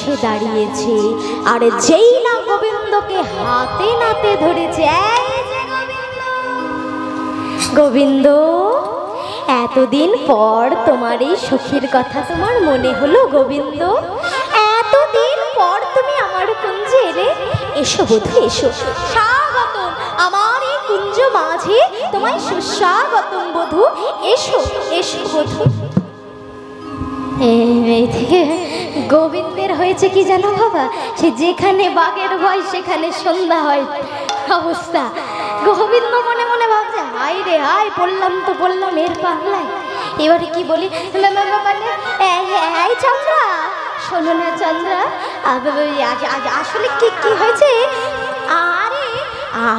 এসে দাঁড়িয়েছে, আর যেই না গোবিন্দকে হাতে নাতে ধরেছে, এই যে গোবিন্দ, এতদিন পর তোমার এই সুখের কথা তোমার মনে হলো গোবিন্দ? এতদিন পর তুমি আমার কুঞ্জে এলে, এসো বধূ এসো, স্বাগতম আমার এই কুঞ্জ মাঝে, তোমায় সুস্বাগতম বধূ, এসো এসো বধূ। গোবিন্দের হয়েছে কি জানো বাবা, সে যেখানে বাঘের ভয় সেখানে সন্ধ্যা হয় অবস্থা। গোবিন্দ মনে মনে ভাবছে, হাই রে হাই, পড়লাম তো পড়লাম এর পাল্লায়, এবারে কি বলি। এই চন্দ্রা, শোনো না চন্দ্রা, আসলে কি কি হয়েছে? আরে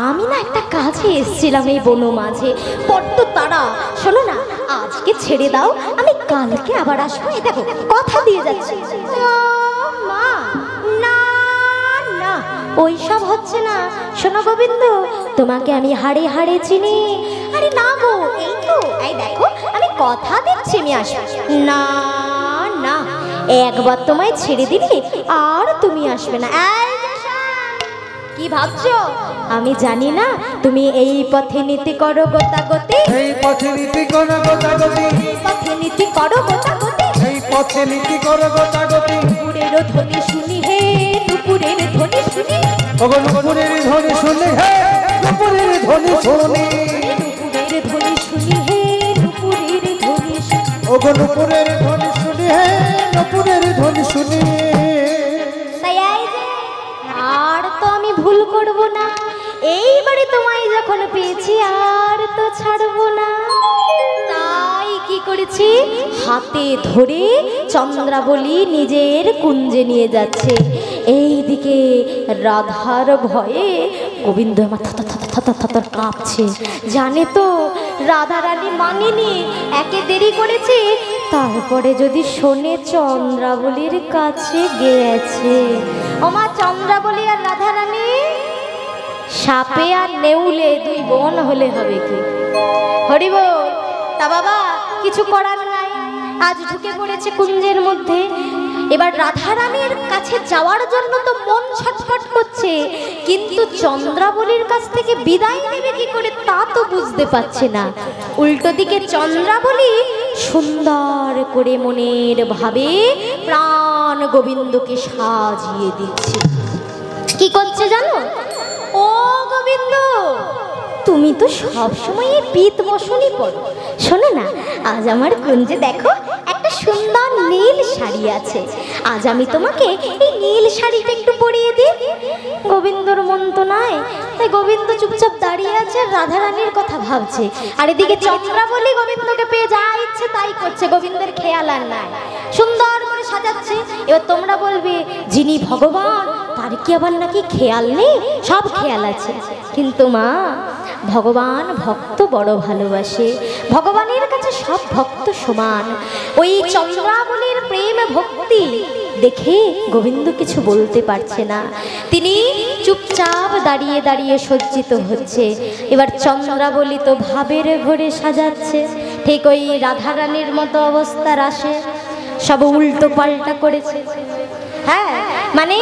আমি না একটা কাজে এসেছিলাম এই বন মাঝে, বড্ড তারা, শোনো না আজকে ছেড়ে দাও, আমি কালকে আবার আসবো, এই দেখো কথা দিয়ে যাচ্ছি। মা না না, ওইসব হচ্ছে না। শোনো গোবিন্দ, তোমাকে আমি হাড়ে হাড়ে চিনি। আরে না গো, এই তো, এই দেখো আমি কথা দিচ্ছি আমি আসবো। না না, একবার তোমায় ছেড়ে দিলে আর তুমি আসবে না। কি ভাবছো আমি জানি না? তুমি এই পথে নীতি করো গোতাগতি, এই পথে নীতি করো গোতাগতি, পথে নীতি করো গোতাগতি, এই পথে নীতি করো গোতাগতি। নুপুরের ধ্বনি শুনি হে, নুপুরের ধ্বনি শুনি, ওগো নুপুরের ধ্বনি শুনি হে, নুপুরের ধ্বনি শুনি, নুপুরের ধ্বনি শুনি হে, নুপুরের ধ্বনি শুনি, ওগো নুপুরের ধ্বনি শুনি হে, নুপুরের ধ্বনি শুনি। তাই এই যে আর তো আমি ভুল করব না, এইবারে তোমায় যখন পেয়েছি আর তো ছাড়বো না। তাই কি করেছি, হাতে ধরে চন্দ্রাবলী নিজের কুঞ্জে নিয়ে যাচ্ছে। এইদিকে রাধার ভয়ে গোবিন্দ মাথা থর কাঁপছে, জানে তো রাধা রানী মানেনি, একে দেরি করেছে, তারপরে যদি শোনে চন্দ্রাবলীর কাছে গেছে। ওমা চন্দ্রাবলী আর রাধা রানী সাপে আর নেউলে দুই বোন হলে হবে কি? হরিবল। তা বাবা কিছু করার নাই, আজ ঢুকে পড়েছে কুঞ্জের মধ্যে, এবার রাধারানীর কাছে যাওয়ার জন্য তো মন ছটফট করছে, কিন্তু চন্দ্রাবলীর কাছ থেকে বিদায় নেবে কি করে তা তো বুঝতে পারছে না। উল্টো দিকে চন্দ্রাবলী সুন্দর করে মনের ভাবে প্রাণ গোবিন্দকে সাজিয়ে দিচ্ছে। কি করছে জানো? ও গোবিন্দ, তুমি তো সবসময় এই পিত বসনই পড়ো, শোনো না আজ আমার কুঞ্জে দেখো একটা সুন্দর নীল শাড়ি আছে, আজ আমি তোমাকে এই নীল শাড়িটা একটু পরিয়ে দিই। গোবিন্দর মন তো নাই, তাই গোবিন্দ চুপচাপ দাঁড়িয়ে আছে, রাধারানীর কথা ভাবছে, আর এদিকে চন্দ্রাবলী গোবিন্দকে পেয়ে যা ইচ্ছে তাই করছে, গোবিন্দের খেয়াল আর নাই, সুন্দর করে সাজাচ্ছে। এবার তোমরা বলবে যিনি ভগবান তার কি আবার নাকি খেয়াল নেই? সব খেয়াল আছে, কিন্তু মা ভগবান ভক্ত বড় ভালোবাসে, ভগবানের কাছে সব ভক্ত সমান। ওই চন্দ্রাবলীর প্রেম ভক্তি দেখে গোবিন্দ কিছু বলতে পারছে না, তিনি চুপচাপ দাঁড়িয়ে দাঁড়িয়ে সজ্জিত হচ্ছে। এবার চন্দ্রাবলী তো ভাবের ঘরে সাজাচ্ছে, ঠিক ওই রাধারানীর মতো অবস্থার আসে, সব উল্টো পাল্টা করেছে। হ্যাঁ মানে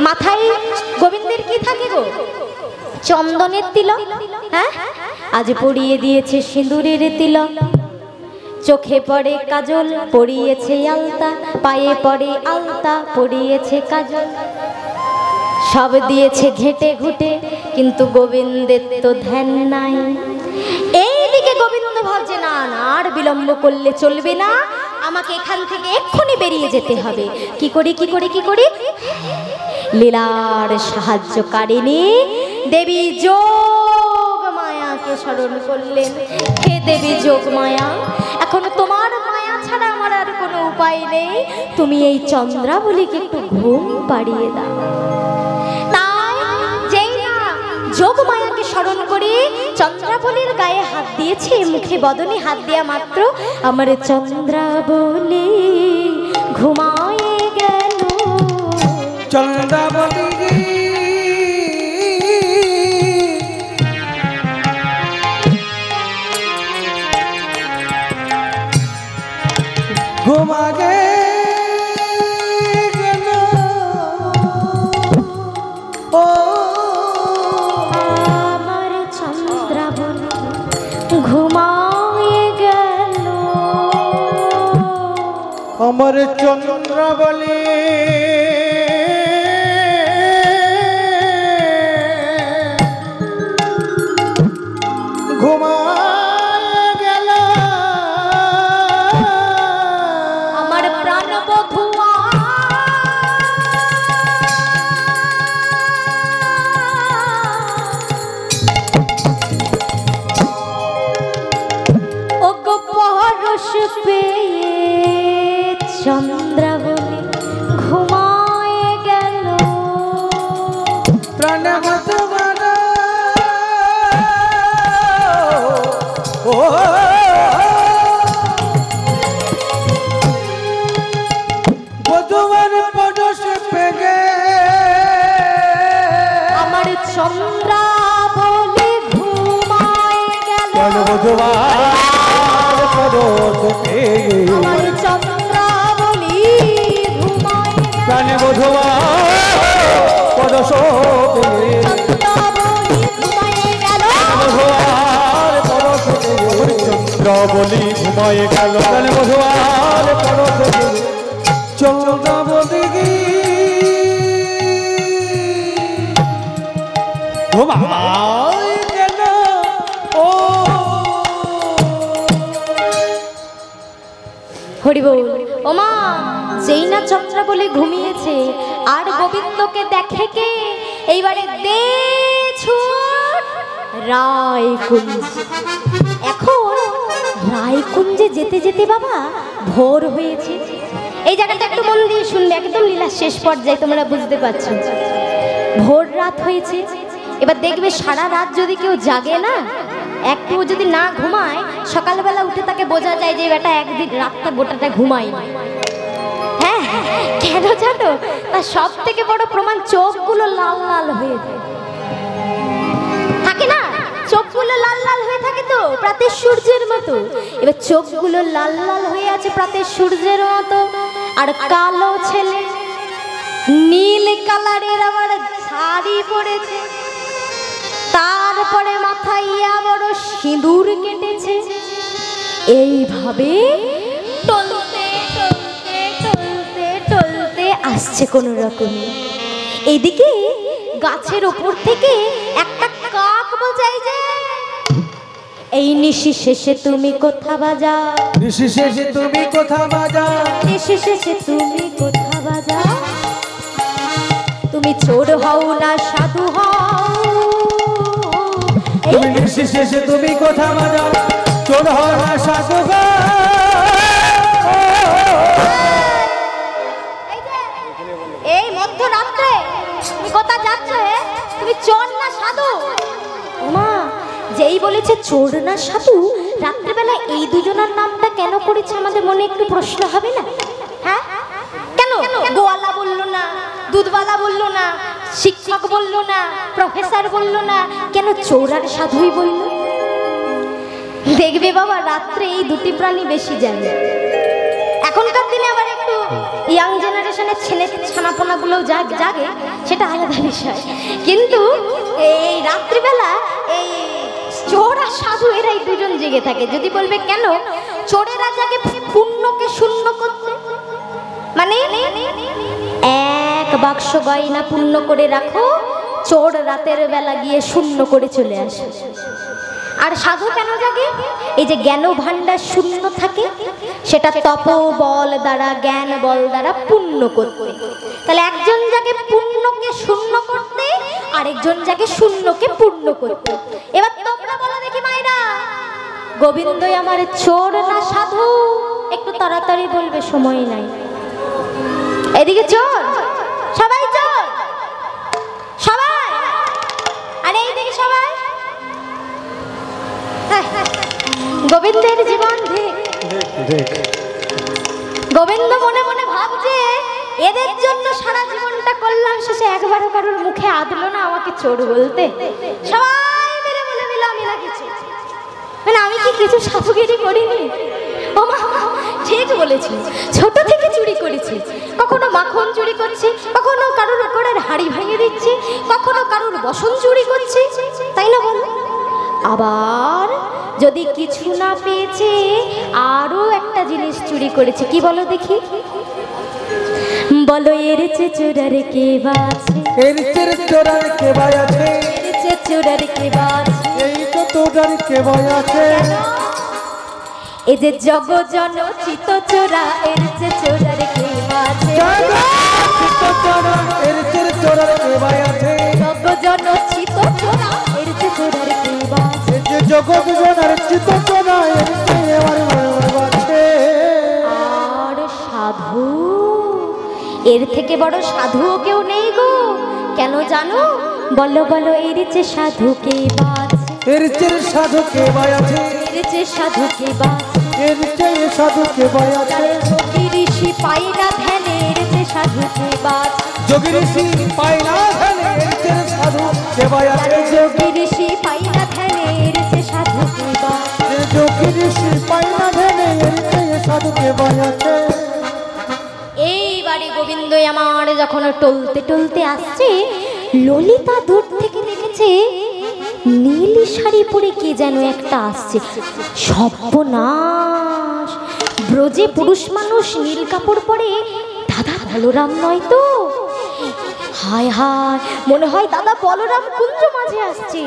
মাথায় গোবিন্দের কি থাকে গো? চন্দনের তিলক, হ্যাঁ আজ পরিয়ে দিয়েছে সিঁদুরের তিলক, চোখে পড়ে কাজল পরিয়েছে আলতা, পায়ে পড়ে আলতা পরিয়েছে কাজল, সব দিয়েছে ঘেটে ঘুটে, কিন্তু গোবিন্দের তো ধ্যান নাই। এইদিকে গোবিন্দ ভাবছে না না আর বিলম্ব করলে চলবে না, আমাকে এখান থেকে এক্ষুনি বেরিয়ে যেতে হবে। কি করি কি করি কি করি, লীলার সাহায্যকারিণী দেবী যোগ মায়াকে স্মরণ করলেন। হে দেবী যোগ মায়া, এখন তোমার মায়া ছাড়া আমার আর কোনো উপায় নেই, তুমি এই চন্দ্রাবলীকে একটু ঘুম পাড়িয়ে দাও। তাই যেই না যোগ মায়াকে স্মরণ করে চন্দ্রাবলীর গায়ে হাত দিয়েছে, মুখে বদনে হাত দেয়া মাত্র আমার চন্দ্রাবলী ঘুমায়ে গেল। চন্দ্রাবলী ঘুমাগে গেল, ঘুমায়ে গেল। আমার চন্দ্রাবলী ঘুমায়ে গেল। আমার প্রাণবধূ ওগো পরশ পেয়ে চন্দ্রাবলী ঘুমায়ে গেল। প্রাণবধ বধুবার পরশ পেয়ে আমার চন্দ্রাবলী ঘুমায়ে গেল। বধুবার পরশ পেয়ে আমার চন্দ্রাবলী ঘুমায়ে গেল। প্রাণে বধুবার পরশ পেয়ে চন্দ্রাবলী ঘুমায়ে গেল। বধুবার পরশ পেয়ে চন্দ্রাবলী ঘুমায়ে গেল। প্রাণে বধুবার পরশ পেয়ে চন্দ্রাবলী ঘুমায়ে গেল। ও হরি বল। ওমা, যেই না চন্দ্রাবলী ঘুমিয়েছে আর গোবিন্দকে দেখে কে, এইবারে দে ছুট রায়কুঞ্জ। এখন রায়কুঞ্জে যেতে যেতে বাবা ভোর হয়েছে। এই জায়গাটা একটু মন দিয়ে শুনবে, একদম লীলা শেষ পর্যায়ে, তোমরা বুঝতে পারছো। ভোর রাত হয়েছে, এবার দেখবে সারা রাত যদি কেউ জাগে না, একটু যদি না ঘুমায়, সকালবেলা উঠে তাকে বোঝা যায় যে বেটা একদিন রাতটা গোটাটা ঘুমায়নি। হ্যাঁ, কেন জানো? তার সব থেকে বড় প্রমাণ চোখগুলো লাল লাল হয়ে থাকে না, চোখগুলো লাল লাল হয়ে থাকে তো প্রাতের সূর্যের মতো। এবার চোখগুলো লাল লাল হয়ে আছে প্রাতের সূর্যের মতো, আর কালো ছেলে নীল কালারের আবার শাড়ি পরেছে, তারপরে মাথায় বড় সিঁদুর কেটেছে। এইভাবে টলতে টলতে টলতে টলতে আসছে কোন রকমে। এইদিকে গাছের ওপর থেকে একটা কাক বোঝাই যে, এই নিশি শেষে তুমি কোথা বাজা, নিশি শেষে তুমি কোথা বাজা, নিশি শেষে তুমি কোথা বাজা, তুমি চোর হও না সাধু হও, তুমি নিশি শেষে তুমি কোথা বাজা, চোর হও না সাধু হও। এই মধ্যরাত্রে তুমি কোথা যাচ্ছ? তুমি চোর না সাধু? ওমা, যেই বলেছে চোর না সাধু, রাত্রিবেলা এই দুজনের নামটা কেন করেছে আমাদের মনে একটু প্রশ্ন হবে না? হ্যাঁ, কেন গোয়ালা বললো না, দুধওয়ালা বললো না, শিক্ষক বললো না, প্রফেসর বললো না, কেন চোর আর সাধুই বললো? দেখবে বাবা, রাত্রে এই দুটি প্রাণী বেশি জানে। এখনকার দিনে আবার একটু ইয়াং জেনারেশনের ছেলে ছানাপোনাগুলো জাগে, সেটা আলাদা বিষয়, কিন্তু এই রাত্রিবেলা এই চোর আর সাধু এরাই দুজন জেগে থাকে। যদি বলবে কেন, চোরেরা জাগে পুণ্যকে শূন্য করতে, মানে এক বাক্স গয়না পূর্ণ করে রাখো, চোর রাতের বেলা গিয়ে শূন্য করে চলে আসে। আর সাধু কেন জাগে? এই যে জ্ঞান ভাণ্ডার শূন্য থাকে, সেটা তপ বল দ্বারা, জ্ঞান বল দ্বারা পূর্ণ করতে। তাহলে একজন জাগে পূর্ণকে শূন্য করতে, আরেকজন জাগে শূন্যকে পূর্ণ করতে। এবার তোমরা বলো দেখি মায়েরা, গোবিন্দই আমার চোর না সাধু? একটু তাড়াতাড়ি বলবে, সময় নাই। এদিকে চোর, সবাই চোর, সবাই, আর এইদিকে সবাই। গোবিন্দের জীবন গোবিন্দ মনে মনে ভাবছে, এদের জন্য সারা জীবনটা করলাম, শেষে একবারও কারোর মুখে আদলো না আমাকে চোর বলতে। সবাই মেরে বলে দিল আমি না কিছু, মানে আমি কি কিছু সাধুগিরি করিনি? ও মা, ঠিক বলেছি, ছোট থেকে চুরি করেছি, কখনো মাখন চুরি করছি, কখনো কারোর উপরের হাড়ি ভেঙে দিচ্ছি, কখনো কারোর বসন চুরি করছি, তাই না বল? আবার যদি কিছু না পেয়েছে আরো একটা জিনিস চুরি করেছে। কি বলো দেখি? বলো এর চেয়ে চোরার কে বাছে, এর চেয়ে চোরার কে ভাই আছে, এর চেয়ে চোরার কে বাছে। এই তো চোরার কে ভাই আছে। এই যে জগজন চিত চোরা, এর চেয়ে চোরার কে বাছে। এর চেয়ে চোরার কে ভাই আছে, জগজন চিত চোরা, এর চেয়ে চোরার কে বাছে। এই যে জগৎ জনার চিত চোরা, এর চেয়ে আমার আছে। আর সাধু, এর থেকে বড় সাধুও কেউ নেই গো। কেন জানো? বলো বলো এর চেয়ে সাধু কে বাছে, এর চেয়ে সাধু কে ভাই আছে, এর চেয়ে সাধু কে বাছে। এর চেয়ে সাধু কে ভাই আছে। যোগী ঋষি পাই না ধ্যানে, এর চেয়ে সাধু কে বাছে। যোগী ঋষি পাই না ধ্যানে, এর চেয়ে সাধু কে ভাই আছে। যোগী ঋষি পাই না ধ্যানে, এর চেয়ে সাধু কে বাছে। যোগী ঋষি পাই না ধ্যানে, এর চেয়ে সাধু কে ভাই আছে। এইবারে গোবিন্দ আমার যখন টলতে টলতে আসছে, ললিতা দূর থেকে দেখেছে নীল শাড়ি পরে কে যেন একটা আসছে। সর্বনাশ! ব্রজে পুরুষ মানুষ নীল কাপড় পরে দাদা বলরাম নয় তো? হায় হায়, মনে হয় দাদা বলরাম কুঞ্জ মাঝে আসছে।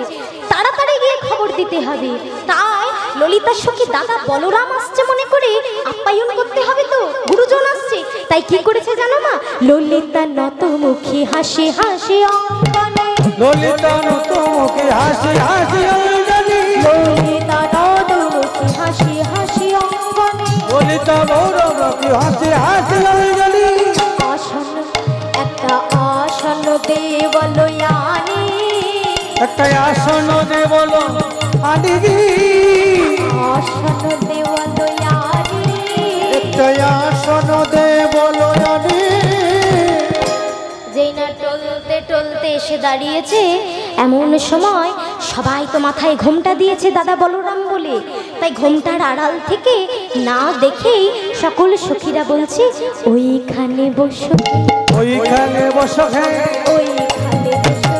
তাড়াতাড়ি গিয়ে খবর দিতে হবে। তাই ললিতার সঙ্গে দাদা বলরাম আসছে মনে করে আপ্যায়ন করতে হবে তো, গুরুজন আসছে। তাই কি করেছে জানো মা? ললিতা নত মুখে হাসি হাসি অঙ্গনে, ললিতা নত মুখে হাসি হাসি অঞ্জলি, ললিতা নত মুখে হাসি হাসি অঙ্গনে। ললিতা মুখে হাসি হাসি অঞ্জলি। আসন একটা আসন দেবলয়ানি, একটা আসন দে বলো আনিবি, আসন দেবলয়ানি। একটা আসন দে বলো আনি। যেই না টলতে টলতে এসে দাঁড়িয়েছে, এমন সময় সবাই তো মাথায় ঘোমটা দিয়েছে দাদা বলরাম বলে। তাই ঘোমটার আড়াল থেকে না দেখেই সকল সখীরা বলছে ওইখানে বসো, ওইখানে বসো হে, ওইখানে বসো,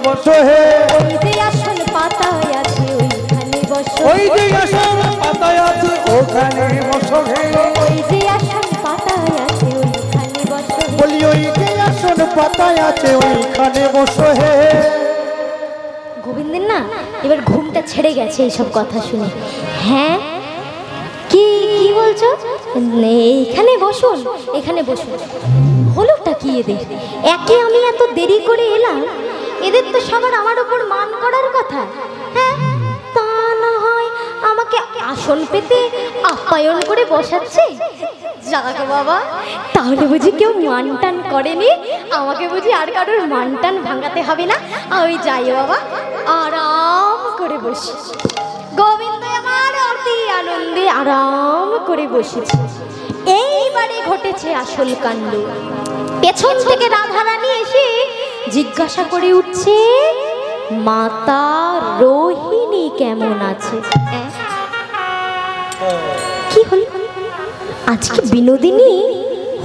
বসো হে। ওই যে আসন পাতায় আছে ওইখানে বসো, ওই যে আসন পাতায় আছে ওখানে বসো হে। ওই যে আসন পাতায় আছে ওইখানে বসো। বলি ওই যে আসন পাতায় আছে ওইখানে বসো হে। গোবিন্দের না এবার ঘুমটা ছেড়ে গেছে এইসব কথা শুনে। হ্যাঁ, কি কি বলছো? এইখানে বসুন, এখানে বসুন। হলোটা কি এদের? একে আমি এত দেরি করে এলাম, এদের তো সবার আমার উপর মান করার কথা। হ্যাঁ, তা না হয় আমাকে আসন পেতে আপ্যায়ন করে বসাচ্ছে। যাক বাবা, তাহলে বুঝি কেউ মান টান করেনি, আমাকে বুঝি আর কারোর মান টান ভাঙাতে হবে না। আমি যাই বাবা, আরাম করে বসি। গোবিন্দ আমার অতি আনন্দে আরাম করে বসেছে। এইবারে ঘটেছে আসল কাণ্ড। পেছন থেকে রাধারানী এসে জিজ্ঞাসা করে উঠছে, মাতা রোহিণী কেমন আছে? কি হল? আজকে বিনোদিনী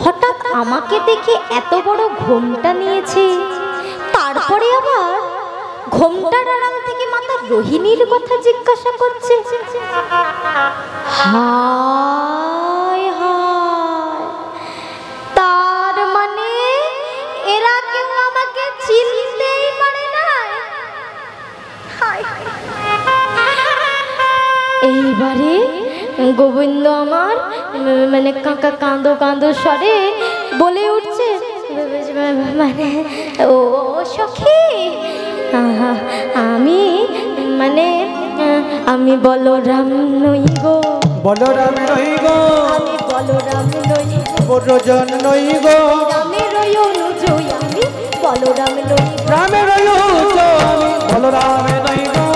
হঠাৎ আমাকে দেখে এত বড় ঘোমটা নিয়েছে, তারপরে আবার ঘোমটার আড়াল থেকে মাতা রোহিণীর কথা জিজ্ঞাসা করছে। হায় হায়, তার মানে এরা কেউ আমাকে চিনতেই পারে না। এইবারে গোবিন্দ আমার মানে কাঁদো কাঁদো স্বরে বলে উঠছে, মানে ও সখী, আমি মানে আমি বলরাম নই গো, বলরাম নই গো, আমি বলরাম নই গো, বড়জন নই গো, রামে রয়নুজ আমি বলরাম নই গো, রামে রয়নুজ আমি বলরাম নই গো।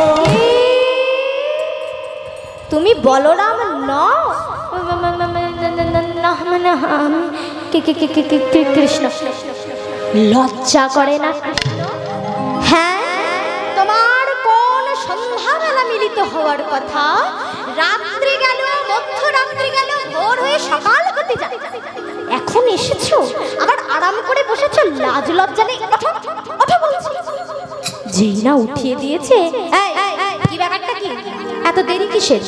তুমি বলরাম নও? না মানে আমি কৃষ্ণ। লজ্জা করে না কৃষ্ণ? হ্যাঁ, তোমার কোন সন্ধ্যাবেলা মিলিত হওয়ার কথা, রাত্রি গেল, মধ্যরাত্রি গেল, ভোর হয়ে সকাল হতে যায়, এখন এসেছো আবার আরাম করে বসেছো, লাজ লজ্জা নেই? ওঠো ওঠো বলছি। যেই না উঠিয়ে দিয়েছে, এত দেরি কিসের?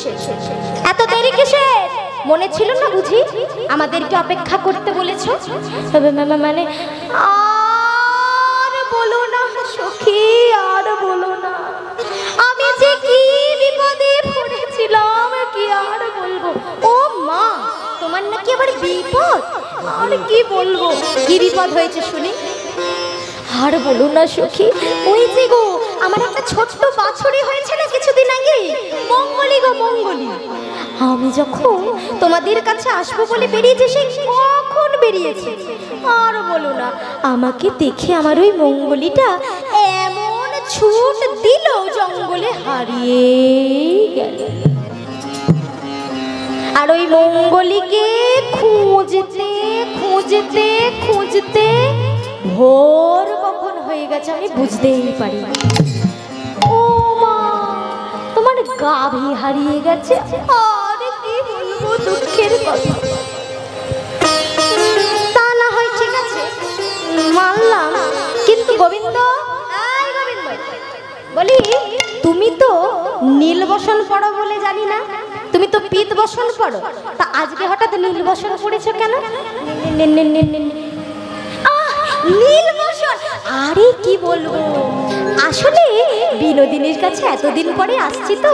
এত দেরি কিসের? মনে ছিল না বুঝি আমাদেরকে অপেক্ষা করতে বলেছো? মানে আর বলো না সখী, আর বলো না। আমি যে কি বিপদে পড়েছিলাম কি আর বলবো। ও মা, তোমার নাকি আবার বিপদ? আর কি বলবো, কি বিপদ হয়েছে শুনি? আর বলো না সখী, ওই যে গো আমার একটা ছোট্ট বাছুরি হয়েছে না কিছুদিন আগে, মঙ্গলি গো মঙ্গলি। আমি যখন তোমাদের কাছে আসবো বলে বেরিয়েছে, সে কখন বেরিয়েছে। আর বলো না, আমাকে দেখে আমার ওই মঙ্গলিটা এমন ছুট দিল জঙ্গলে হারিয়ে গেল। আর ওই মঙ্গলিকে খুঁজতে খুঁজতে খুঁজতে ভোর কখন হয়ে গেছে আমি বুঝতেই পারি। ও মা, তোমার গাভী হারিয়ে গেছে। আর কি বলবো, দুঃখের কথা। তা না হয় ঠিক আছে মানলাম, কিন্তু গোবিন্দ, এই গোবিন্দ বলি, তুমি তো নীল বসন পড়ো বলে জানি না, তুমি তো পিত বসন পড়ো, তা আজকে হঠাৎ নীল বসন পড়েছো কেন? নীল বসন? আরে কি বলবো, আসলে বিনোদিনীর কাছে এতদিন পরে আসছি তো,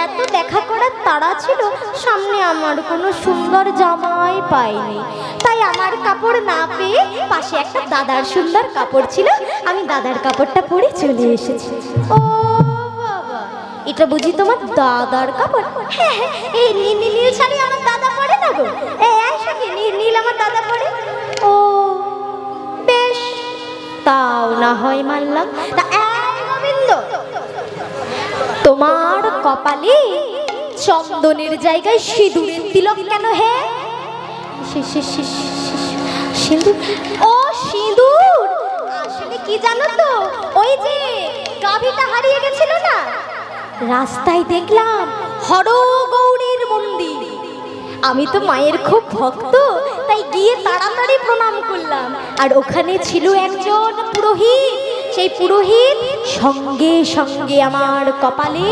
এত দেখা করার তাড়া ছিল, সামনে আমার কোনো সুন্দর জামাই পাইনি, তাই আমার কাপড় না পেয়ে পাশে একটা দাদার সুন্দর কাপড় ছিল, আমি দাদার কাপড়টা পরে চলে এসেছি। ও বাবা, এটা বুঝি তোমার দাদার কাপড়? হ্যাঁ হ্যাঁ, এই নীল শাড়ি আমার দাদা পরে না গো, এই সখী নীল আমার দাদা পরে। ও বেশ, তাও না হয় মানলাম। তা এই গোবিন্দ, তোমার কপালে চন্দনের জায়গায় সিঁদুরের তিলক কেন হে? সিঁদুর? ও সিঁদুর, আসলে কি জানো তো, ওই যে গাভীটা হারিয়ে গেছিল না, রাস্তায় দেখলাম হরগৌরীর মন্দির। আমি তো মায়ের খুব ভক্ত, তাই গিয়ে তাড়াতাড়ি প্রণাম করলাম। আর ওখানে ছিল একজন পুরোহিত, সেই পুরোহিত সঙ্গে সঙ্গে আমার কপালে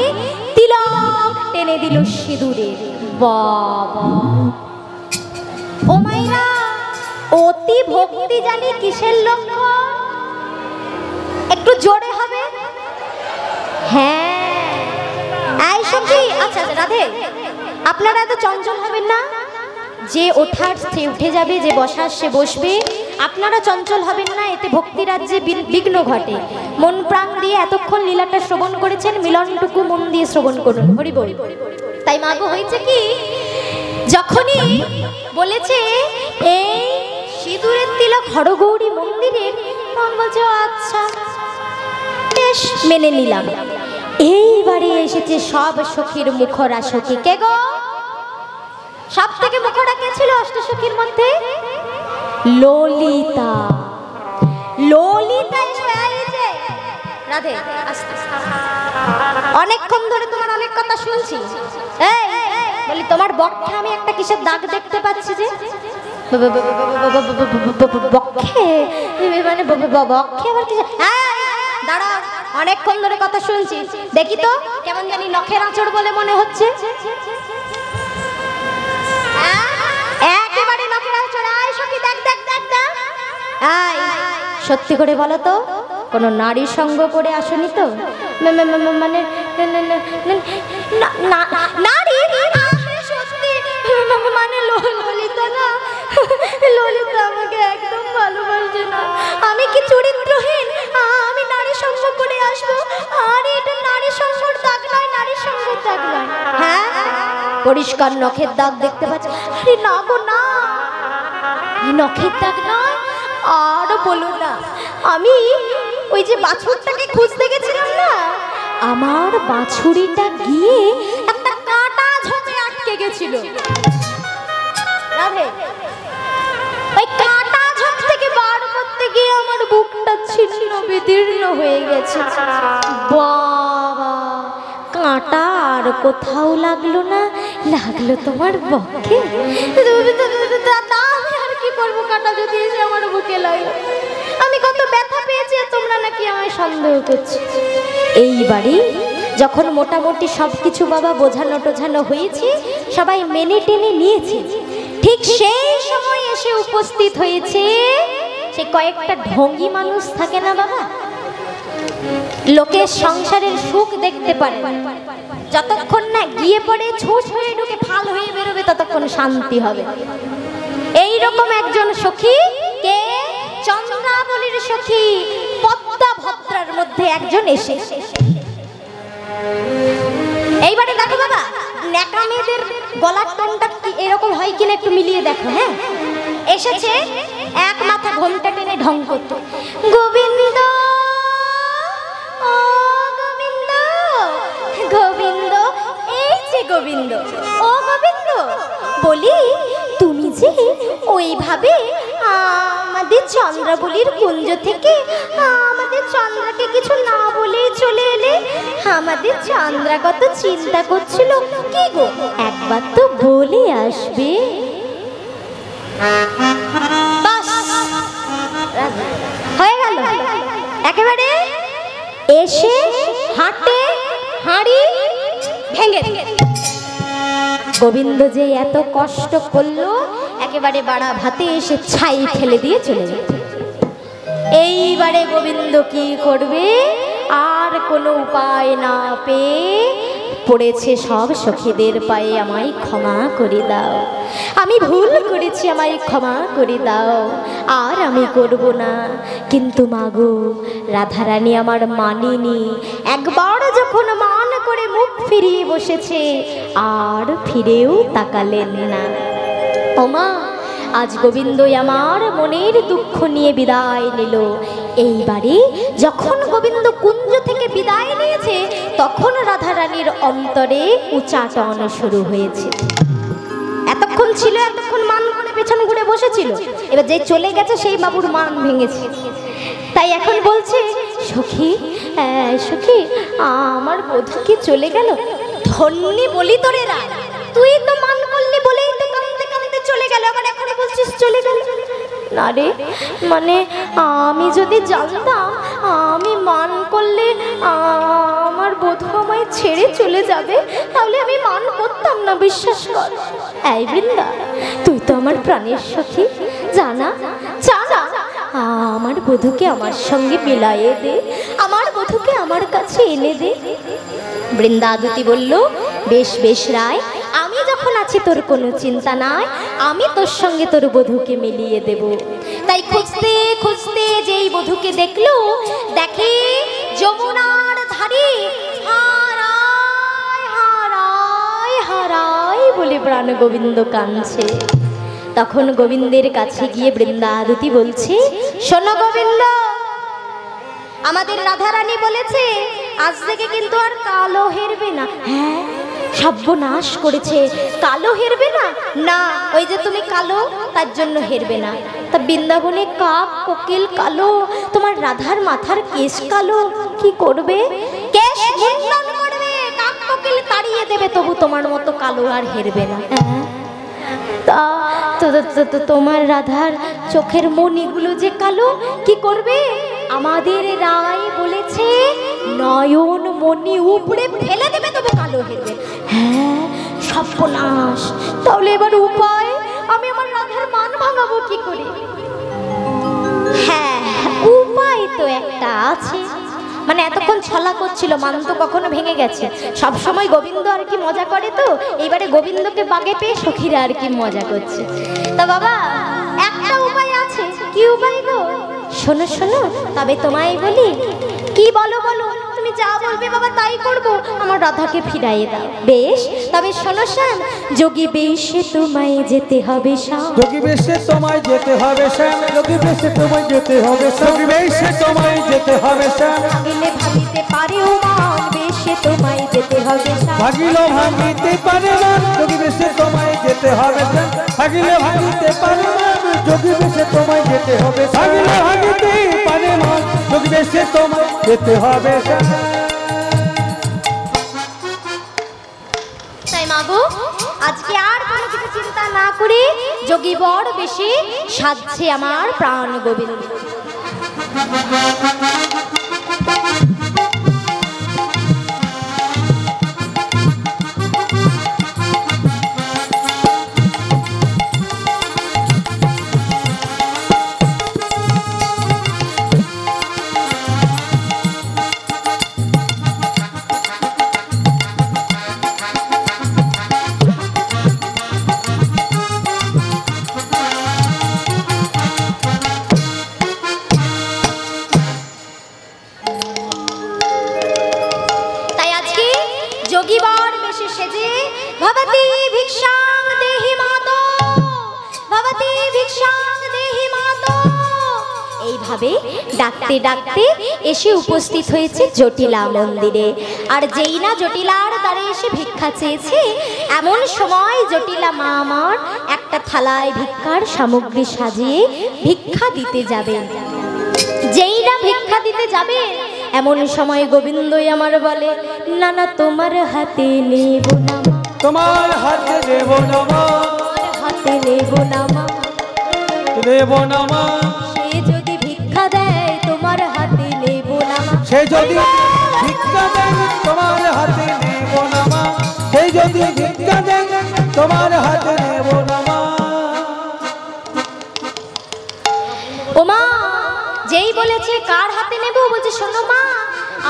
তিলক টেনে দিল সিঁদুরের। বাবা, ও মাইরা, অতি ভক্তি জানি কিসের লক্ষণ? একটু জোরে হবে। হ্যাঁ, এই সখী, আচ্ছা রাধে, আপনারা তো চঞ্চল হবেন না, যে ওঠার সে উঠে যাবে, যে বসার সে বসবে, আপনারা চঞ্চল হবেন না, এতে ভক্তি রাজ্যে বিঘ্ন ঘটে। মন প্রাণ দিয়ে এতক্ষণ লীলাটা শ্রবণ করেছেন, মিলনটুকু মন দিয়ে শ্রবণ করুন, হরি বল। তাই মাগো হয়েছে কি, যখনই বলেছে এই সিঁদুরের তিলক হরগৌরী মন্দিরের, তখন বলছে আচ্ছা বেশ মেনে নিলাম। এইবারে এসেছে সব সখীর মুখরা সখী। কে গো সব থেকে মুখরা কে ছিল অষ্টসখীর মধ্যে? ললিতা। ললিতা এসে রাধে, অনেকক্ষণ ধরে তোমার অনেক কথা শুনছি। এই বলি, তোমার বক্ষে আমি একটা কিসের দাগ দেখতে পাচ্ছি যে? বক্ষে? মানে বক্ষে আবার কিছু? দাঁড়া, অনেকক্ষণ ধরে কথা শুনছি, দেখি তো কেমন জানি নখের আঁচড় বলে মনে হচ্ছে। একেবারে নখের আঁচড়। আয় সখী, দেখ দেখ দেখ দেখ। আয়, সত্যি করে বলো তো, কোনো নারী সঙ্গ করে আসনি তো? মানে নারী সত্যি, মানে ললিতা না, ললিতা আমাকে একদম ভালোবাসে না। আমি কি চরিত্রহীন? আমি নারী সঙ্গ করে আসবো? আর এটা নারী সঙ্গর দাগ নয়, নারী সঙ্গের দাগ নয়। হ্যাঁ, পরিষ্কার নখের দাগ দেখতে পাচ্ছি। আরে না গো না, নখের দাগ নয়। আর বলো না, আমি ওই যে বাছুরটাকে খুঁজতে গেছিলাম না, আমার বাছুরিটা গিয়ে একটা কাঁটা ঝোপে আটকে গেছিল। ওই কাঁটা ঝোপ থেকে বার করতে গিয়ে আমার বুকটা ছিন্ন বিদীর্ণ হয়ে গেছে। বাবা, কাঁটা আর কোথাও লাগলো না, লাগলো তোমার বক্ষে। আমি আর কি করবো, কাঁটা যদি এসে আমার বুকে লাগে। আমি কত ব্যথা পেয়েছি, তোমরা নাকি আমায় সন্দেহ করছি। এইবারে যখন মোটামুটি সব কিছু বাবা বোঝানো টোঝানো হয়েছে, সবাই মেনে টেনে নিয়েছে, ঠিক সেই সময় এসে উপস্থিত হয়েছে সে কয়েকটা ঢঙ্গি মানুষ থাকে না বাবা, লোকের সংসারের সুখ দেখতে পারে, যতক্ষণ না গিয়ে পড়ে ছোট হয়ে ঢুকে ফাল হয়ে বেরোবে ততক্ষণ শান্তি হবে। এই রকম একজন সখী, কে? চন্দ্রাবলীর সখী পদ্মা ভদ্রার মধ্যে একজন এসে। এইবারে দেখো বাবা, ন্যাকা মেয়েদের গলার টোনটা এরকম হয় কিনা একটু মিলিয়ে দেখো। হ্যাঁ, এসেছে এক মাথা ঘোমটা টেনে ঢং করতো, গোবিন্দ ও গোবিন্দ, গোবিন্দ, এই যে গোবিন্দ, ও গোবিন্দ, বলি তুমি যে ওইভাবে আমাদের চন্দ্রাবলীর কুঞ্জ থেকে আমাদের চন্দ্রাকে কিছু না বলেই চলে এলে, আমাদের চন্দ্রা কত চিন্তা করছিল, কি গো একবার তো বলে আসবে। হয়ে গেল একেবারে, এসে হাঁটে হাঁড়ি ভেঙে। গোবিন্দ যে এত কষ্ট করলো, একেবারে বাড়া ভাতে এসে ছাই ফেলে দিয়ে চলে যেত। এইবারে গোবিন্দ কি করবে, আর কোনো উপায় না পেয়ে পড়েছে সব সখীদের পায়ে, আমায় ক্ষমা করে দাও, আমি ভুল করেছি, আমায় ক্ষমা করে দাও, আর আমি করব না। কিন্তু মাগো রাধারানী আমার মানিনি, একবার যখন মান করে মুখ ফিরিয়ে বসেছে আর ফিরেও তাকালেন না। ওমা, আজ গোবিন্দই আমার মনের দুঃখ নিয়ে বিদায় নিল। এইবারে যখন গোবিন্দ কুঞ্জ থেকে বিদায় নিয়েছে, তখন রাধারানীর অন্তরে উচাটন শুরু হয়েছে। এতক্ষণ ছিল, এতক্ষণ মান করে পেছন ঘুরে বসেছিল, এবার যে চলে গেছে সেই বাবুর মান ভেঙেছে। তাই এখন বলছে, সখী সখী, আমার বধূ কি চলে গেল? ধন্যি বলি তোরে রা, তুই তো মান করলি বলেই তো কাঁদতে কাঁদতে চলে গেল, আবার এখন বলছিস চলে গেল। না রে, মানে আমি যদি জানতাম আমি মান করলে আমার বধূ আমায় ছেড়ে চলে যাবে, তাহলে আমি মান করতাম না, বিশ্বাস কর। এই বৃন্দা, তুই তো আমার প্রাণের সখী, জানা জানা, আমার বধূকে আমার সঙ্গে মিলাইয়ে দে, আমার বধূকে আমার কাছে এনে দে। বৃন্দাদুতি বলল, বেশ বেশ রায়, আমি যখন আছি তোর কোনো চিন্তা নাই, আমি তোর সঙ্গে তোর বধূকে মিলিয়ে দেব। তাই খুঁজতে খুঁজতে যেই বধূকে দেখলো, দেখে যমুনার ধারে হারায় হারায় হারায় বলে প্রাণ গোবিন্দ কাঁদছে। তখন গোবিন্দের কাছে গিয়ে বৃন্দাদুতি বলছে, শোনো গোবিন্দ, আমাদের রাধারানী বলেছে আজ থেকে কিন্তু আর কালো হেরবে না। হ্যাঁ, সর্বনাশ করেছে, কালো হেরবে না? না, ওই যে তুমি কালো, তার জন্য হেরবে না। তা বৃন্দাবনে কাক কোকিল কালো, তোমার রাধার মাথার কেশ কালো, কি করবে? কেশ মুন্ডন করবে, কাক কোকিল তাড়িয়ে দেবে, তবু তোমার মতো কালো আর হেরবে না। তা তোমার রাধার চোখের মণিগুলো যে কালো, কি করবে? আমাদের রায় বলেছে নয়ন মণি উপড়ে ফেলে দেবে, তবু কালো হেরবে। হ্যাঁ, সর্বনাশ, তাহলে এবার উপায়, আমি আমার রাধার মান ভাঙাবো কি করে? হ্যাঁ, উপায় তো একটা আছে। মানে এতক্ষণ ছলা করছিল, মান তো কখনো ভেঙে গেছে, সব সময় গোবিন্দ আর কি মজা করে, তো এইবারে গোবিন্দকে বাগে পেয়ে সখীরা আর কি মজা করছে। তা বাবা, একটা উপায় আছে। কি উপায় গো? শোনো শোনো, তবে তোমায় বলি। কি বলো বলো, তুমি যা বলবে বাবা তাই করব, আমার রাধাকে ফিরাইয়ে দাও। বেশ, তবে শোনো শ্যাম, যোগী বেশে তোমায় যেতে হবে শ্যাম, যোগী বেশে তোমায় যেতে হবে শ্যাম, যোগী বেশে তোমায় যেতে হবে শ্যাম, যোগী বেশে তোমায় যেতে হবে শ্যাম। ভাগিলে ভাবিতে পারে ও মান, বেশে তোমায় যেতে হবে শ্যাম, ভাগিলো ভাঙিতে পারে না, যোগী বেশে তোমায় যেতে হবে শ্যাম, ভাগিলে ভাঙিতে পারে না, যোগী বেশে তোমায় যেতে হবে, ভাগিলে ভাঙিতে পারে না, যোগী বেশে তোমায় যেতে হবে শ্যাম। তাই মাগো, আজকে আর কোনো কিছু চিন্তা না করে যোগী বড় বেশি সাজছে আমার প্রাণ গোবিন্দ। এইভাবে ডাকতে ডাকতে এসে উপস্থিত হয়েছে জটিলা মন্দিরে। আর যেই না জটিলার দ্বারে এসে ভিক্ষা চেয়েছে, এমন সময় জটিলা মা আমার একটা থালায় ভিক্ষার সামগ্রী সাজিয়ে ভিক্ষা দিতে যাবেন। যেই না ভিক্ষা দিতে যাবে, এমন সময় গোবিন্দই আমার বলে, না না তোমার হাতে নেব না মা, তোমার হাতে দেব না মা, হাতে নেব না মা, দেব না মা। সে যদি ভিক্ষা দেয় তোমার হাতে নেব না মা, সে যদি ভিক্ষা দেয় তোমার হাতে নেব না মা, সে যদি ভিক্ষা দেয় তোমার হাতে নেব না মা। ও মা, যেই বলেছে কার হাতে নেব, বলছে শোনো মা,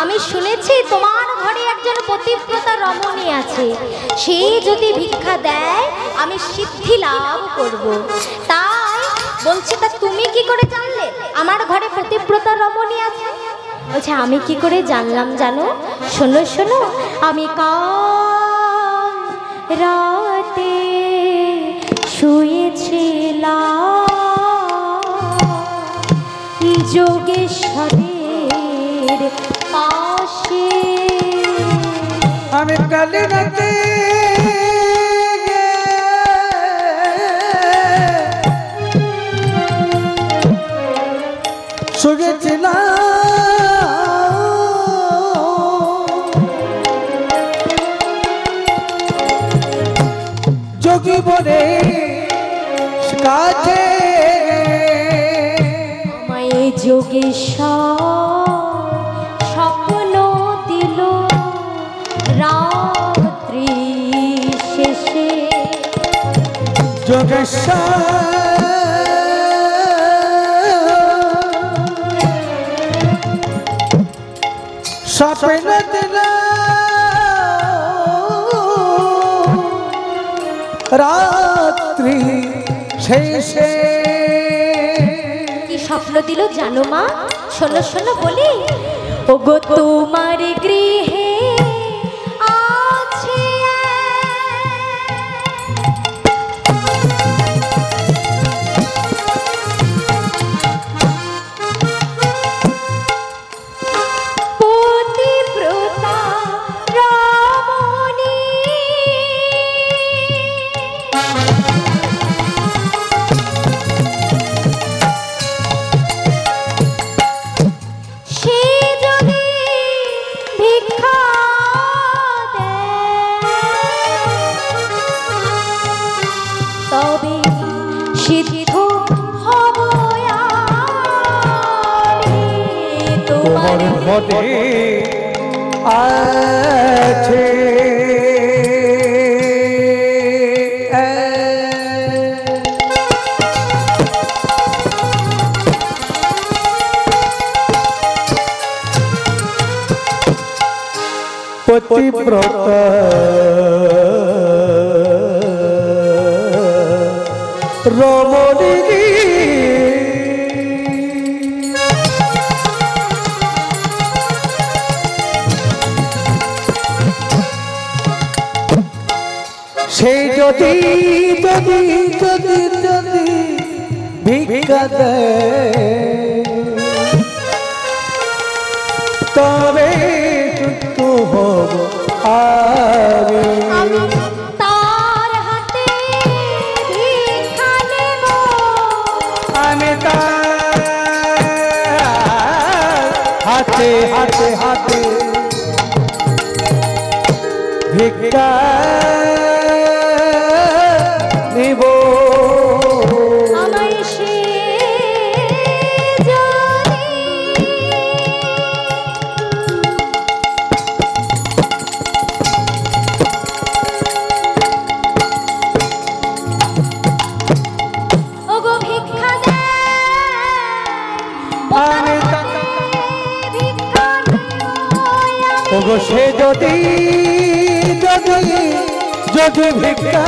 আমি শুনেছি তোমার ঘরে একজন পতিব্রতা রমণী আছে, সে যদি ভিক্ষা দেয় আমি সিদ্ধি লাভ করব। তাই বলছে, তা তুমি কি করে জানলে আমার ঘরে পতিব্রতা রমণী আছে? বলছে আমি কি করে জানলাম জানো? শোনো শোনো, আমি কাল রাতে শুয়েছিলাম যোগেশ্বরের পাশে, আমি কালী রাতে শুয়েছিলাম যোগী বলে কাছে আমায় যোগেশ্বর স্বপ্ন দিল রাত্রি শেষে, যোগেশ্বর স্বপ্ন দিল রাত্রি শেষে। কি স্বপ্ন দিল জানো মা? শোনো শোনো বলি, ওগো তোমার গৃহে আছে পতিব্রতা রমণী, সে যদি ভিক্ষা দেয় তবে সিদ্ধ হব আমি তোমার মনে আছে পতিব্রতা রমণী, সেই যদি যদি যদি যদি ভিক্ষা দেয় তবে সুস্থ হব আমি তার হাতে ভিক্ষা নেব, আমি তার হাতে হাতে হাতে ভিক্ষা নিব। আমায় সে যদি ওগো ভিক্ষা দেয়, আমি ভিক্ষা ওগো সে যদি যদি যদি ভিক্ষা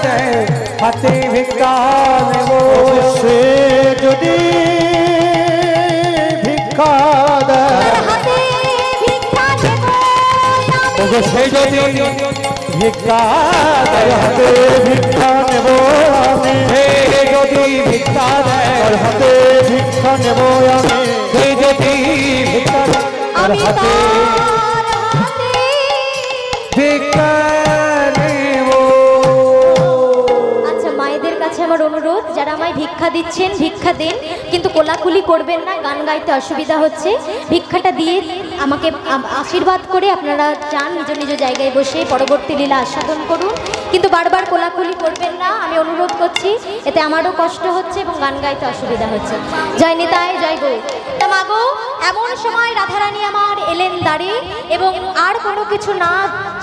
দেয় হাতে ভিক্ষা নেব। সে যদি ভিক্ষা দেয় হাতে ভিক্ষা নেব, ওগো সে যদি ভিক্ষা দেয় হাতে ভিক্ষা নেব আমি। সে যদি ভিক্ষা দেয় হাতে ভিক্ষা নেব আমি। তার হাতে ভিক্ষা নেব। আচ্ছা, মায়েদের কাছে আমার অনুরোধ, যারা আমায় ভিক্ষা দিচ্ছেন ভিক্ষা দিন, কিন্তু কোলাকুলি করবেন না, গান গাইতে অসুবিধা হচ্ছে। ভিক্ষাটা দিয়ে আমাকে আশীর্বাদ করে আপনারা যান নিজ নিজ জায়গায় বসে পরবর্তী লীলা আস্বাদন করুন, কিন্তু বারবার কোলাকুলি করবেন না, আমি অনুরোধ করছি। এতে আমারও কষ্ট হচ্ছে এবং গান গাইতে অসুবিধা হচ্ছে। জয় নিতাই, জয় গো। তা মাগো, এমন সময় রাধারানী আমার এলেন দাঁড়ি, এবং আর কোনো কিছু না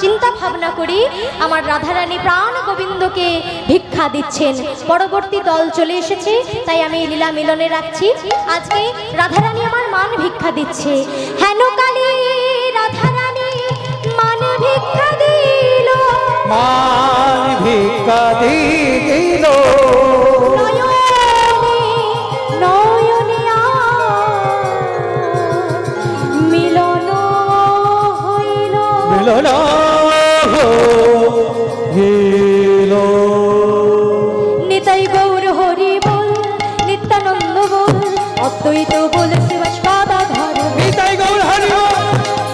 চিন্তা ভাবনা করি আমার রাধারানী প্রাণ গোবিন্দকে ভিক্ষা দিচ্ছেন। পরবর্তী দল চলে এসেছে, তাই আমি লীলা মিলনে রাখছি। আজকে রাধারানী আমার মান ভিক্ষা দিচ্ছে। হেন কালী রাধারানী মান ভিক্ষা দিল, মান ভিক্ষা দিল, নয়নে মিলন হইল, মিলন হইল। নিতাই গৌর হরি বল, নিত্যানন্দ বল, অদ্বৈত বল, শিবাস গদাধর। নিতাই গৌর হরি বল,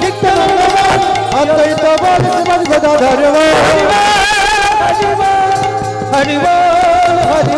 নিত্যানন্দ বল, অদ্বৈত বল, শিবাস গদাধর বল। হরি বল, হরি বল, হরি